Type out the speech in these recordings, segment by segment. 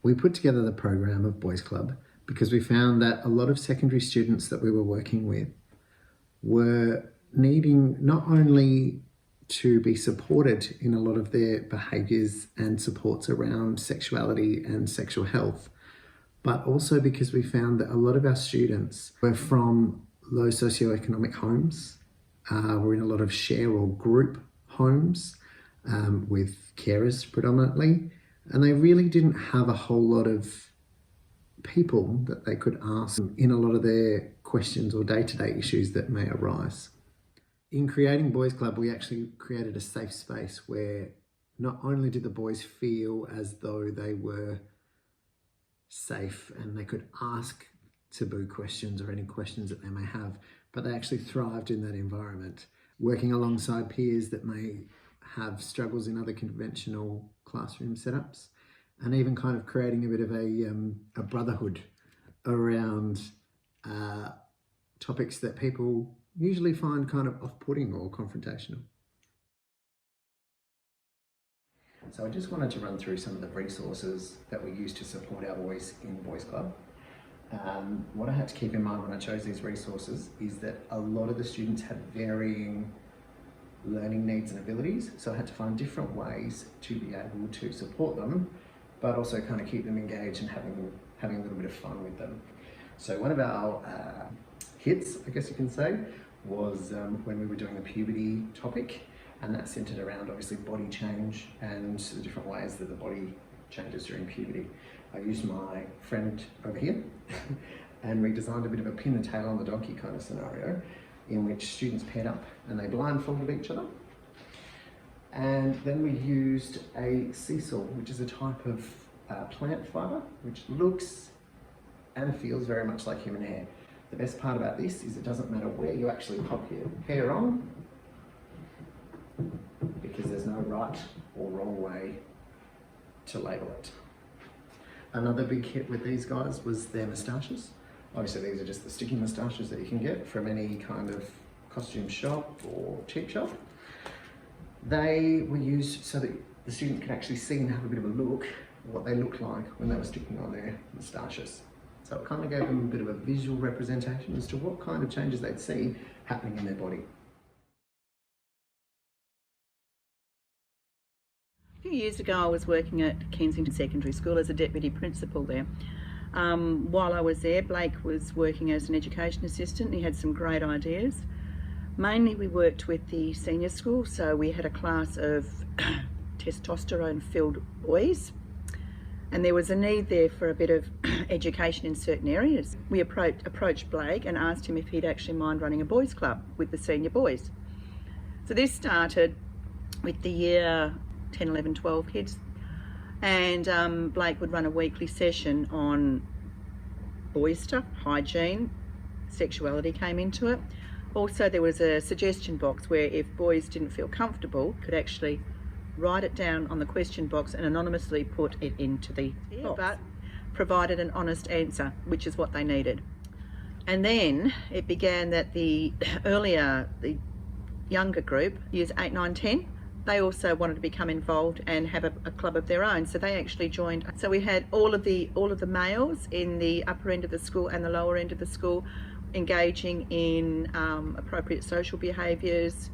We put together the program of Boys Club because we found that a lot of secondary students that we were working with were needing not only to be supported in a lot of their behaviours and supports around sexuality and sexual health, but also because we found that a lot of our students were from low socioeconomic homes, were in a lot of share or group homes with carers predominantly, and they really didn't have a whole lot of people that they could ask in a lot of their questions or day-to-day issues that may arise. In creating Boys Club, we actually created a safe space where not only did the boys feel as though they were safe and they could ask taboo questions or any questions that they may have, but they actually thrived in that environment, working alongside peers that may have struggles in other conventional classroom setups, and even kind of creating a bit of a brotherhood around topics that people usually find kind of off-putting or confrontational. So I just wanted to run through some of the resources that we use to support our boys in Boys Club. What I had to keep in mind when I chose these resources is that a lot of the students had varying learning needs and abilities, so I had to find different ways to be able to support them, but also kind of keep them engaged and having a little bit of fun with them. So one of our hits, I guess you can say, was when we were doing the puberty topic, and that centered around obviously body change and the different ways that the body changes during puberty. I used my friend over here and we designed a bit of a pin the tail on the donkey kind of scenario in which students paired up and they blindfolded each other. And then we used a seesaw, which is a type of plant fibre, which looks and feels very much like human hair. The best part about this is it doesn't matter where you actually pop your hair on, because there's no right or wrong way to label it. Another big hit with these guys was their moustaches. Obviously these are just the sticky moustaches that you can get from any kind of costume shop or cheap shop. They were used so that the student could actually see and have a bit of a look at what they looked like when they were sticking on their moustaches. So it kind of gave them a bit of a visual representation as to what kind of changes they'd see happening in their body. A few years ago I was working at Kensington Secondary School as a deputy principal there. While I was there, Blake was working as an education assistant. He had some great ideas. Mainly we worked with the senior school, so we had a class of testosterone-filled boys, and there was a need there for a bit of education in certain areas. We approached Blake and asked him if he'd actually mind running a boys club with the senior boys. So this started with the year 10, 11, 12 kids, and Blake would run a weekly session on boys stuff, hygiene, sexuality came into it. Also there was a suggestion box where if boys didn't feel comfortable, could actually write it down on the question box and anonymously put it into the box, but provided an honest answer, which is what they needed. And then it began that the younger group, years 8, 9, 10, they also wanted to become involved and have a club of their own, so they actually joined. So we had all of the males in the upper end of the school and the lower end of the school engaging in appropriate social behaviours,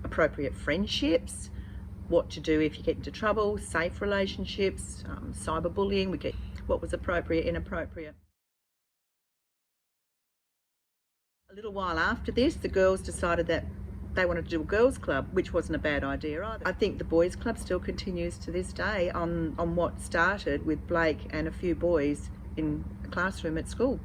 appropriate friendships, what to do if you get into trouble, safe relationships, cyberbullying, we get what was appropriate, inappropriate. A little while after this, the girls decided that they wanted to do a girls club, which wasn't a bad idea either. I think the boys club still continues to this day on what started with Blake and a few boys in a classroom at school.